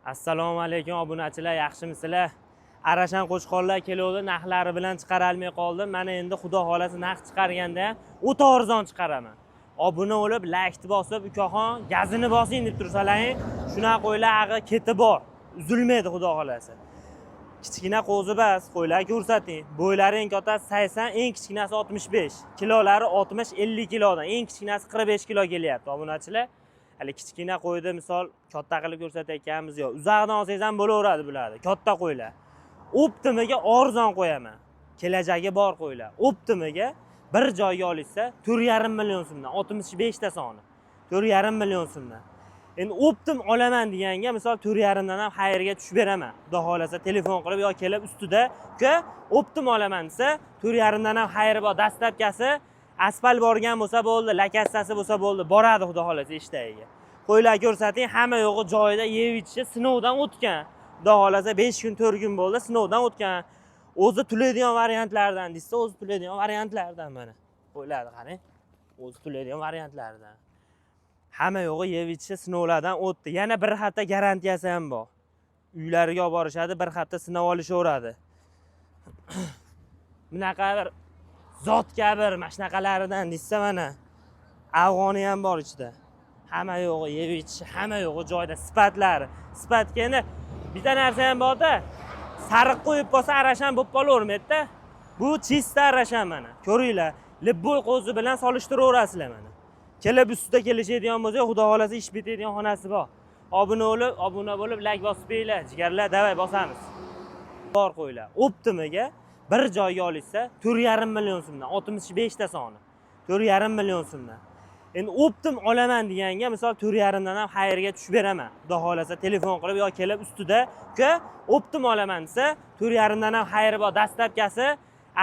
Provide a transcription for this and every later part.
Assalomu alaykum obunachilar, yaxshimisizlar? Arashan qo'chqorlar keluvdi, narxlari bilan chiqarolmay qoldim. Mana endi xudo xolasa narx chiqarganda o'ta arzon chiqaraman. Obuna bo'lib, like bosib, ukaxon gazini bosing deb tursalaring, shunaqa qo'ylar ag'i keti bor. Uzilmaydi xudo xolasa. Kichkina qo'zi bas, qo'ylar ko'rsating. Bo'ylari eng kattasi 80, eng kichkinasi 65, kilolari 60-50 kilodan, eng kichkinasi 45 kilo kelyapti obunachilar. Hali kichkina qo'ydi misol katta qilib ko'rsatayotganimiz yo'q. Uzoqdan olsangiz ham bo'laveradi bularni, katta qo'ylar. Optimiga arzon qo'yaman. Kelajagi bor qo'ylar. Optimiga bir joyga olishsa 4,5 million so'mdan, 65 ta soni. 4,5 million so'mdan. Endi optim olaman deganga misol 4,5 dan ham xayrga tushib beraman. Xudo xolasa telefon qilib yo kelib ustida, "Uka, optim olaman" desa, 4,5 dan ham xayri bor. Dastlabkasi asfalt borgan bo'lsa bo'ldi, lakassasi bo'lsa bo'ldi, boradi xudo xolasa ishtagiga. Qo'ylar ko'rsating, hamma yo'g'i joyida yeb ichishi sinovdan o'tgan. Xudo xolasa 5 kun, 4 kun bo'ldi, sinovdan o'tgan. O'zi to'laydigan variantlardan desa, o'zi to'laydigan variantlardan mana. Qo'ylarni qarang. O'zi to'laydigan variantlardan. Hamma yo'g'i yeb ichishi sinovlardan o'tdi. Yana bir hafta garantiyasi ham bor. Uylariga olib borishadi, bir hafta sinov olishaveradi. Bunaqa bir zot kabi mana shunaqalaridan desa mana afg'oni ham bor ichida. Hamma yo'g'i yeb ichishi, hamma yo'g'i joyida, sifatlari. Sifatga endi bitta narsa ham bor-da. Sariq qo'yib qolsa arashan bo'lib qolavermaydi-da. Bu chista arashan mana. Ko'ringlar, libbo'y qo'zi bilan solishtiraverasizlar mana. Kelib ustida kelishadigan bo'lsa, xudo xolasa ish bitadigan xonasi bor. Obuna bo'lib, like bosib qo'yinglar. Jigarlar, davay bosamiz. Bor qo'ylar. Optimiga bir joyga olishsa 4,5 million so'mdan, 65 ta soni. 4,5 million so'mdan. Endi optim olaman deganga misol 4,5 dan ham xayrga tushib beraman. Xudo xolasa telefon qilib yo kelib ustida, "Uka, optim olaman" desa, 4,5 dan ham xayri bor. Dastlabkasi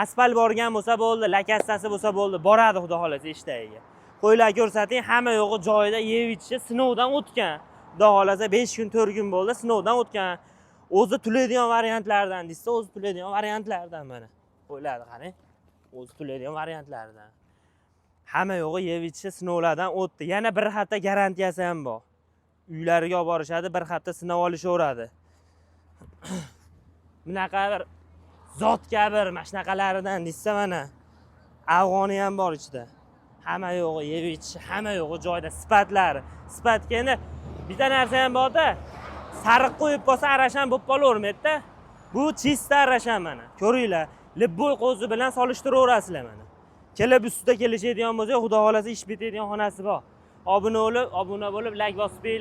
asfalt borgan bo'lsa bo'ldi, lakassasi bo'lsa bo'ldi, boradi xudo xolasa ishtagiga. Qo'ylar ko'rsating, hamma yo'g'i joyida yeb ichishi sinovdan o'tgan. Xudo xolasa 5 kun, 4 kun bo'ldi, sinovdan o'tgan. O'zi to'laydigan variantlardan desa, o'zi to'laydigan variantlardan mana. Qo'ylarni qarang. O'zi to'laydigan variantlardan. Hamma yo'g'i yeb ichishi sinovlardan o'tdi. Yana bir hafta garantiyasi ham bor. Uylariga olib borishadi, bir hafta sinov olishaveradi. Bunaqa bir zot kabi mana shunaqalaridan desa mana afg'oni ham bor ichida. Hamma yo'g'i yeb ichishi, hamma yo'g'i joyida, sifatlari. Sifatga endi bitta narsa ham bor-da. Sariq qo'yib qolsa arashan bo'lib qolavermaydi-da. Bu chista arashan mana. Ko'ringlar, libbo'y qo'zi bilan solishtiraverasizlar mana. Kelib ustida kelishadigan bo'lsa, xudo xolasa ish bitadigan xonasi bor. Obuna bo'lib, like bosib qo'yinglar.